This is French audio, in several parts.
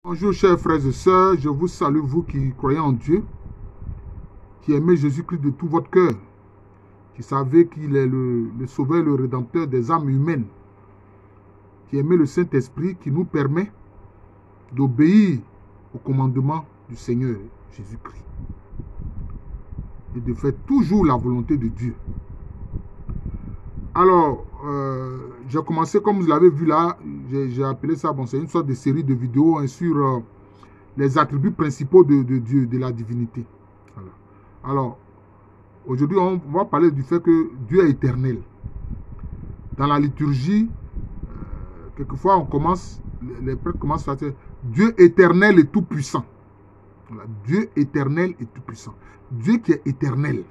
Bonjour chers frères et sœurs, je vous salue vous qui croyez en Dieu, qui aimez Jésus-Christ de tout votre cœur, qui savez qu'il est le sauveur, le rédempteur des âmes humaines, qui aimez le Saint-Esprit qui nous permet d'obéir au commandement du Seigneur Jésus-Christ et de faire toujours la volonté de Dieu. Alors, j'ai commencé, comme vous l'avez vu là, j'ai appelé ça, bon, c'est une sorte de série de vidéos sur les attributs principaux de Dieu, de la divinité. Voilà. Alors, aujourd'hui, on va parler du fait que Dieu est éternel. Dans la liturgie, quelquefois, les prêtres commencent à dire Dieu éternel et tout-puissant. Voilà. Dieu éternel et tout-puissant. Dieu qui est éternel.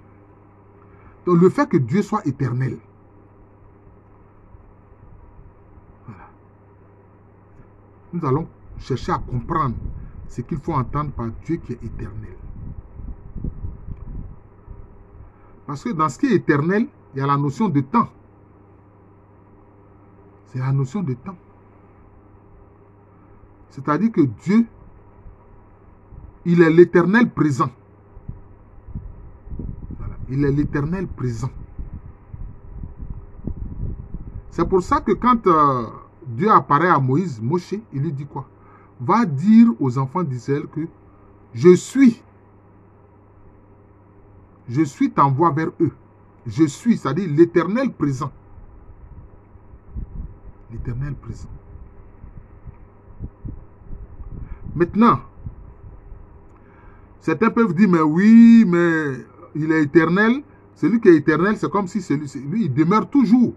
Donc, le fait que Dieu soit éternel, voilà. Nous allons chercher à comprendre ce qu'il faut entendre par Dieu qui est éternel. Parce que dans ce qui est éternel, il y a la notion de temps. C'est la notion de temps. C'est-à-dire que Dieu, il est l'éternel présent. Voilà. Il est l'éternel présent. C'est pour ça que quand Dieu apparaît à Moïse, Moshe, il lui dit quoi? Va dire aux enfants d'Israël que je suis t'envoie vers eux. Je suis, c'est-à-dire l'éternel présent. L'éternel présent. Maintenant, certains peuvent dire, mais oui, mais il est éternel. Celui qui est éternel, c'est comme si lui, il demeure toujours.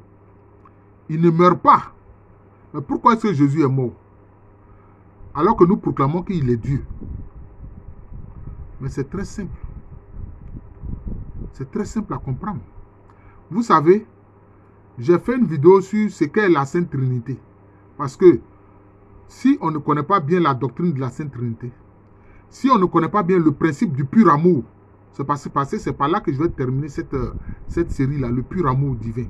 Il ne meurt pas. Mais pourquoi est-ce que Jésus est mort? Alors que nous proclamons qu'il est Dieu. Mais c'est très simple. C'est très simple à comprendre. Vous savez, j'ai fait une vidéo sur ce qu'est la Sainte Trinité. Parce que si on ne connaît pas bien la doctrine de la Sainte Trinité, si on ne connaît pas bien le principe du pur amour, c'est par là que je vais terminer cette série-là, le pur amour divin.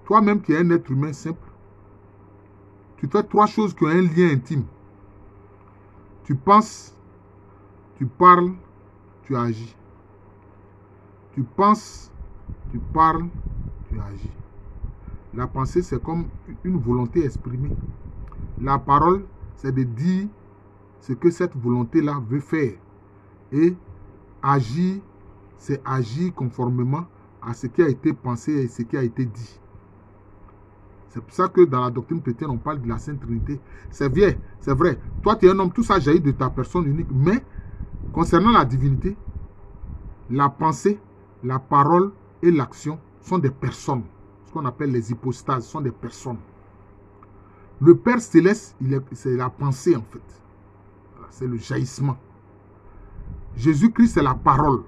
Toi-même qui es un être humain simple, tu fais trois choses qui ont un lien intime. Tu penses, tu parles, tu agis. Tu penses, tu parles, tu agis. La pensée, c'est comme une volonté exprimée. La parole, c'est de dire ce que cette volonté-là veut faire. Et agir, c'est agir conformément à ce qui a été pensé et ce qui a été dit. C'est pour ça que dans la doctrine chrétienne, on parle de la Sainte Trinité. C'est vrai, c'est vrai. Toi, tu es un homme, tout ça jaillit de ta personne unique. Mais, concernant la divinité, la pensée, la parole et l'action sont des personnes. Ce qu'on appelle les hypostases, sont des personnes. Le Père Céleste, c'est la pensée en fait. C'est le jaillissement. Jésus-Christ, c'est la parole.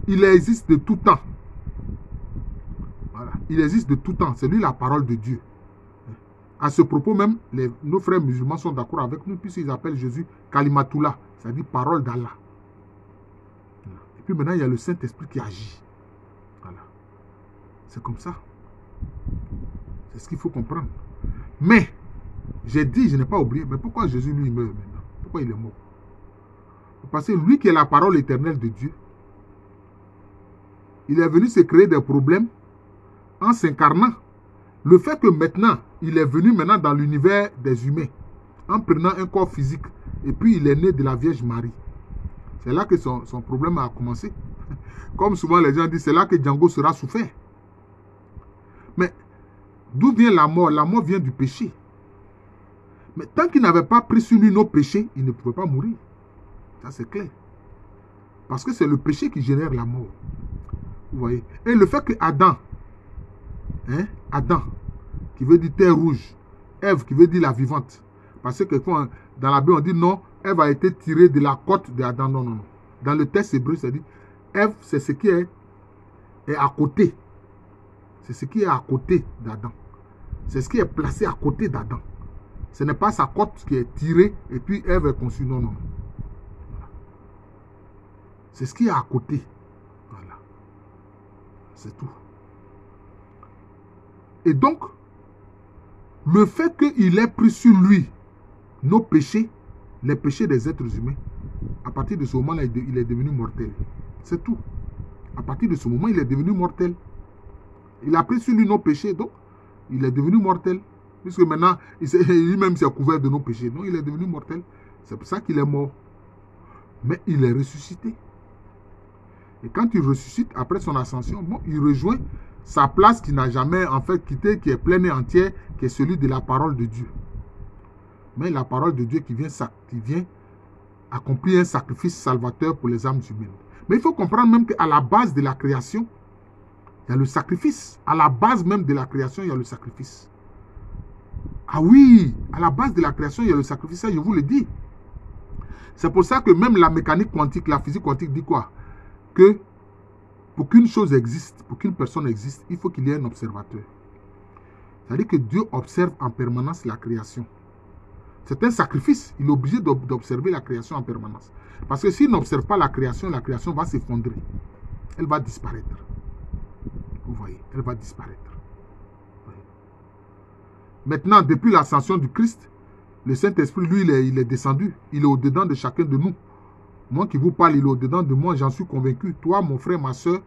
Il existe de tout temps. Voilà. Il existe de tout temps. C'est lui la parole de Dieu. À ce propos même, nos frères musulmans sont d'accord avec nous puisqu'ils appellent Jésus Kalimatullah, c'est-à-dire parole d'Allah. Et puis maintenant, il y a le Saint-Esprit qui agit. Voilà. C'est comme ça. C'est ce qu'il faut comprendre. Mais, j'ai dit, je n'ai pas oublié, mais pourquoi Jésus lui meurt maintenant? Pourquoi il est mort? Parce que lui qui est la parole éternelle de Dieu, il est venu se créer des problèmes en s'incarnant. Le fait que maintenant, il est venu maintenant dans l'univers des humains, en prenant un corps physique, et puis il est né de la Vierge Marie. C'est là que son problème a commencé. Comme souvent les gens disent, c'est là que Django sera souffert. Mais d'où vient la mort? La mort vient du péché. Mais tant qu'il n'avait pas pris sur lui nos péchés, il ne pouvait pas mourir. Ça c'est clair. Parce que c'est le péché qui génère la mort. Vous voyez? Et le fait que Adam, Adam, qui veut dire terre rouge, Ève, qui veut dire la vivante. Parce que dans la Bible, on dit non, Ève a été tirée de la côte d'Adam. Non, non, non. Dans le texte hébreu, ça dit Ève, c'est ce qui est à côté. C'est ce qui est à côté d'Adam. C'est ce qui est placé à côté d'Adam. Ce n'est pas sa côte qui est tirée et puis Ève est conçue. Non, non. Voilà. C'est ce qui est à côté. Voilà. C'est tout. Et donc, Le fait qu'il ait pris sur lui nos péchés, les péchés des êtres humains, à partir de ce moment-là, il est devenu mortel. C'est tout. À partir de ce moment, il est devenu mortel. Il a pris sur lui nos péchés, donc il est devenu mortel. Puisque maintenant, lui-même s'est couvert de nos péchés. Donc il est devenu mortel. C'est pour ça qu'il est mort. Mais il est ressuscité. Et quand il ressuscite, après son ascension, bon, il rejoint sa place qui n'a jamais en fait quitté, qui est pleine et entière, qui est celui de la parole de Dieu. Mais la parole de Dieu qui vient accomplir un sacrifice salvateur pour les âmes humaines. Mais il faut comprendre même qu'à la base de la création, il y a le sacrifice. À la base même de la création, il y a le sacrifice. Ah oui, à la base de la création, il y a le sacrifice, ça je vous le dis. C'est pour ça que même la mécanique quantique, la physique quantique dit quoi? Que pour qu'une chose existe, pour qu'une personne existe, il faut qu'il y ait un observateur. C'est-à-dire que Dieu observe en permanence la création. C'est un sacrifice. Il est obligé d'observer la création en permanence. Parce que s'il n'observe pas la création va s'effondrer. Elle va disparaître. Vous voyez, elle va disparaître. Maintenant, depuis l'ascension du Christ, le Saint-Esprit, lui, il est descendu. Il est au-dedans de chacun de nous. Moi qui vous parle, il est au-dedans de moi, j'en suis convaincu. Toi, mon frère, ma soeur,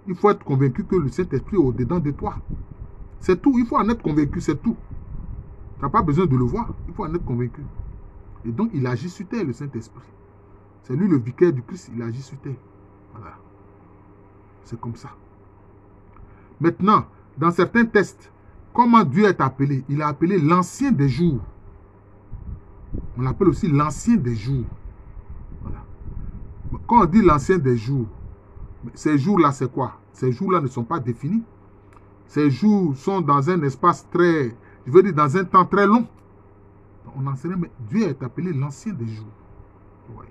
il faut être convaincu que le Saint-Esprit est au-dedans de toi. C'est tout, il faut en être convaincu, c'est tout. Tu n'as pas besoin de le voir, il faut en être convaincu. Et donc, il agit sur terre, le Saint-Esprit. C'est lui le vicaire du Christ, il agit sur terre. Voilà. C'est comme ça. Maintenant, dans certains textes, comment Dieu est appelé? Il est appelé l'ancien des jours. On l'appelle aussi l'ancien des jours. Voilà. Quand on dit l'ancien des jours, ces jours-là, c'est quoi? Ces jours-là ne sont pas définis. Ces jours sont dans un espace très, je veux dire, dans un temps très long. On enseigne, mais Dieu est appelé l'ancien des jours. Ouais.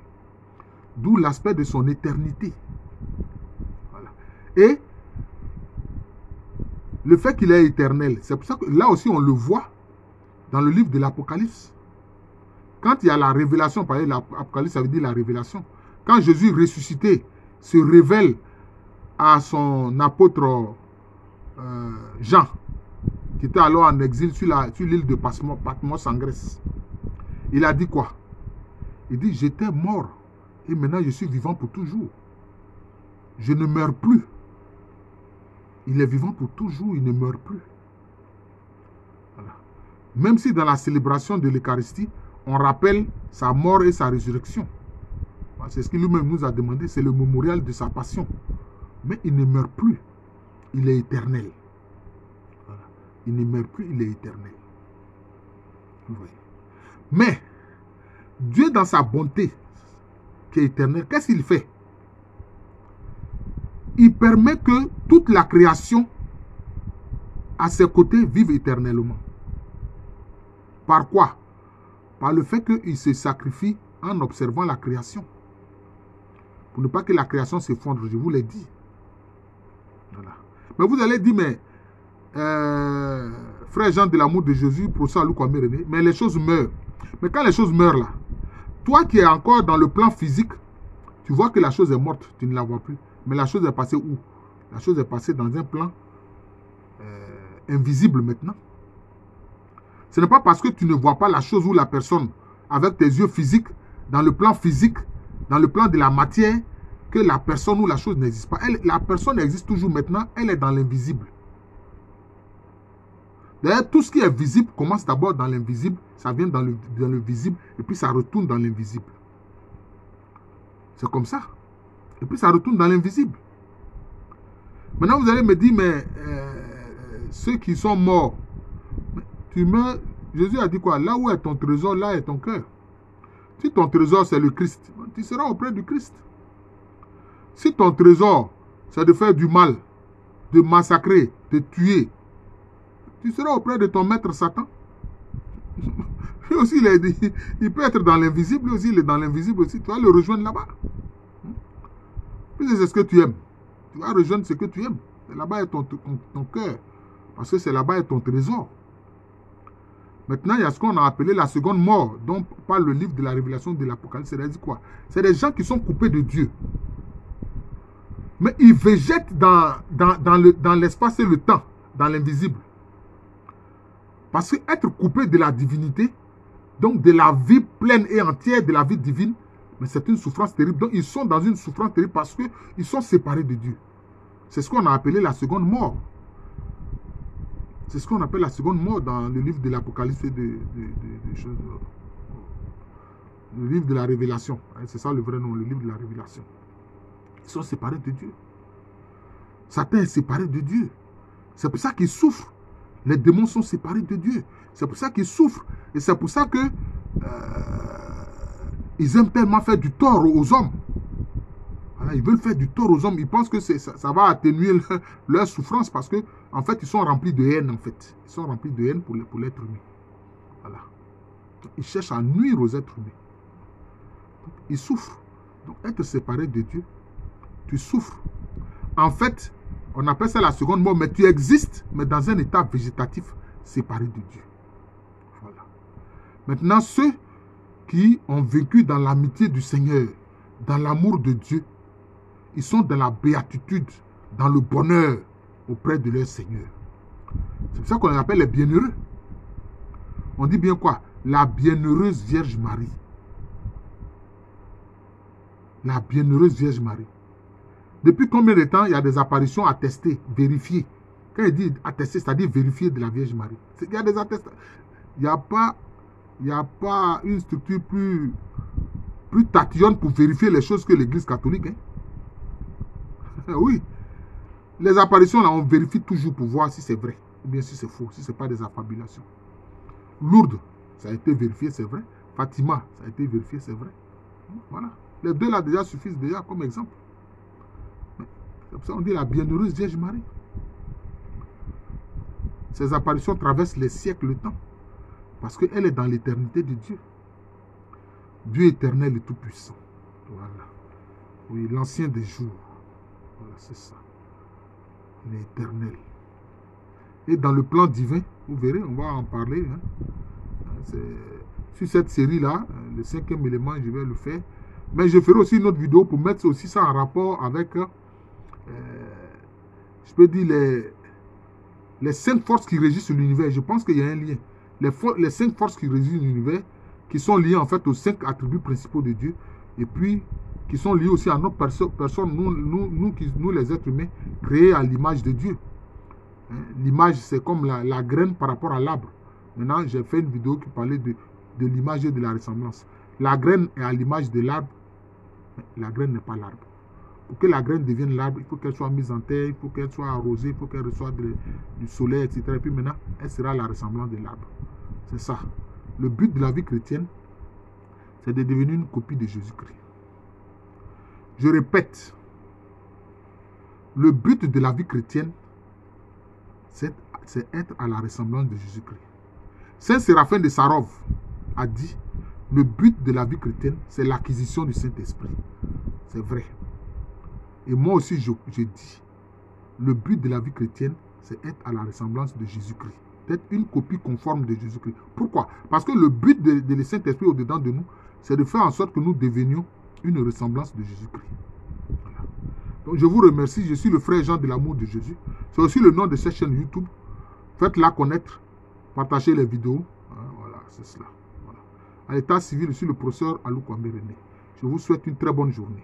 D'où l'aspect de son éternité. Voilà. Et le fait qu'il est éternel, c'est pour ça que là aussi on le voit dans le livre de l'Apocalypse. Quand il y a la révélation, par exemple, l'Apocalypse, ça veut dire la révélation. Quand Jésus ressuscité se révèle à son apôtre Jean, qui était alors en exil sur l'île de Patmos en Grèce, il a dit quoi? Il dit, j'étais mort et maintenant je suis vivant pour toujours. Je ne meurs plus. Il est vivant pour toujours, il ne meurt plus. Voilà. Même si dans la célébration de l'Eucharistie, on rappelle sa mort et sa résurrection. C'est ce qu'il lui-même nous a demandé, c'est le mémorial de sa passion. Mais il ne meurt plus, il est éternel. Voilà. Il ne meurt plus, il est éternel. Vous voyez. Mais, Dieu dans sa bonté, qui est éternelle, qu'est-ce qu'il fait? Il permet que toute la création, à ses côtés, vive éternellement. Par quoi? Par le fait qu'il se sacrifie en observant la création. Pour ne pas que la création s'effondre, je vous l'ai dit. Voilà. Mais vous allez dire, mais frère Jean de l'amour de Jésus, pour ça, mais les choses meurent. Mais quand les choses meurent là, toi qui es encore dans le plan physique, tu vois que la chose est morte, tu ne la vois plus. Mais la chose est passée où? La chose est passée dans un plan invisible maintenant. Ce n'est pas parce que tu ne vois pas la chose ou la personne avec tes yeux physiques, dans le plan physique, dans le plan de la matière, que la personne ou la chose n'existe pas. La personne existe toujours maintenant, elle est dans l'invisible. D'ailleurs, tout ce qui est visible commence d'abord dans l'invisible, ça vient dans le visible, et puis ça retourne dans l'invisible. C'est comme ça. Et puis ça retourne dans l'invisible. Maintenant, vous allez me dire, mais ceux qui sont morts, tu meurs, Jésus a dit quoi? Là où est ton trésor, là est ton cœur. Si ton trésor c'est le Christ, tu seras auprès du Christ. Si ton trésor c'est de faire du mal, de massacrer, de tuer, tu seras auprès de ton maître Satan. Lui aussi, il peut être dans l'invisible, lui aussi, il est dans l'invisible aussi. Tu vas le rejoindre là-bas. Puis c'est ce que tu aimes. Tu vas rejoindre ce que tu aimes. Là-bas est ton cœur. Parce que c'est là-bas est ton trésor. Maintenant, il y a ce qu'on a appelé la seconde mort, dont parle le livre de la révélation de l'Apocalypse. C'est-à-dire quoi? C'est des gens qui sont coupés de Dieu. Mais ils végètent dans l'espace et le temps, dans l'invisible. Parce que être coupé de la divinité, donc de la vie pleine et entière de la vie divine, mais c'est une souffrance terrible. Donc ils sont dans une souffrance terrible parce qu'ils sont séparés de Dieu. C'est ce qu'on a appelé la seconde mort. C'est ce qu'on appelle la seconde mort dans le livre de l'Apocalypse et des choses. Le livre de la Révélation. C'est ça le vrai nom, le livre de la Révélation. Ils sont séparés de Dieu. Satan est séparé de Dieu. C'est pour ça qu'ils souffrent. Les démons sont séparés de Dieu. C'est pour ça qu'ils souffrent. Et c'est pour ça que ils aiment tellement faire du tort aux hommes. Voilà, ils veulent faire du tort aux hommes. Ils pensent que ça va atténuer leur souffrance parce que, en fait, ils sont remplis de haine, en fait. Ils sont remplis de haine pour l'être humain. Voilà. Donc, ils cherchent à nuire aux êtres humains. Donc, ils souffrent. Donc, être séparé de Dieu, tu souffres. En fait, on appelle ça la seconde mort, mais tu existes, mais dans un état végétatif séparé de Dieu. Voilà. Maintenant, ceux qui ont vécu dans l'amitié du Seigneur, dans l'amour de Dieu, ils sont dans la béatitude, dans le bonheur auprès de leur Seigneur. C'est pour ça qu'on les appelle les bienheureux. On dit bien quoi? La bienheureuse Vierge Marie. La bienheureuse Vierge Marie. Depuis combien de temps il y a des apparitions attestées, vérifiées? Quand il dit attestées, c'est-à-dire vérifiées de la Vierge Marie. Il y a des attestations. Il n'y a pas une structure plus tatillonne pour vérifier les choses que l'Église catholique. Hein? Oui. Les apparitions, là, on vérifie toujours pour voir si c'est vrai. Ou bien si c'est faux, si ce n'est pas des affabulations. Lourdes, ça a été vérifié, c'est vrai. Fatima, ça a été vérifié, c'est vrai. Voilà. Les deux là déjà suffisent déjà comme exemple. C'est pour ça qu'on dit la bienheureuse Vierge Marie. Ces apparitions traversent les siècles, le temps. Parce qu'elle est dans l'éternité de Dieu. Dieu éternel et tout-puissant. Voilà. Oui, l'ancien des jours. Voilà, c'est ça. Il est éternel. Et dans le plan divin, vous verrez, on va en parler. Hein. Sur cette série-là, le 5e élément, je vais le faire. Mais je ferai aussi une autre vidéo pour mettre aussi ça en rapport avec, je peux dire, les 5 forces qui régissent l'univers. Je pense qu'il y a un lien. Les 5 forces qui régissent l'univers, qui sont liées en fait aux 5 attributs principaux de Dieu, et puis qui sont liées aussi à notre personne, nous les êtres humains, créés à l'image de Dieu. Hein? L'image, c'est comme la graine par rapport à l'arbre. Maintenant, j'ai fait une vidéo qui parlait de l'image et de la ressemblance. La graine est à l'image de l'arbre, mais la graine n'est pas l'arbre. Pour que la graine devienne l'arbre, il faut qu'elle soit mise en terre, il faut qu'elle soit arrosée, il faut qu'elle reçoive du soleil, etc. Et puis maintenant, elle sera la ressemblance de l'arbre. C'est ça. Le but de la vie chrétienne, c'est de devenir une copie de Jésus-Christ. Je répète, le but de la vie chrétienne, c'est être à la ressemblance de Jésus-Christ. Saint Séraphin de Sarov a dit, le but de la vie chrétienne, c'est l'acquisition du Saint-Esprit. C'est vrai. Et moi aussi, je dis, le but de la vie chrétienne, c'est être à la ressemblance de Jésus-Christ. D'être une copie conforme de Jésus-Christ. Pourquoi? Parce que le but de le Saint-Esprit au-dedans de nous, c'est de faire en sorte que nous devenions une ressemblance de Jésus-Christ. Voilà. Donc je vous remercie, je suis le frère Jean de l'amour de Jésus. C'est aussi le nom de cette chaîne YouTube. Faites-la connaître, partagez les vidéos. Voilà, c'est cela. Voilà. À l'état civil, je suis le professeur Alou Kwame René. Je vous souhaite une très bonne journée.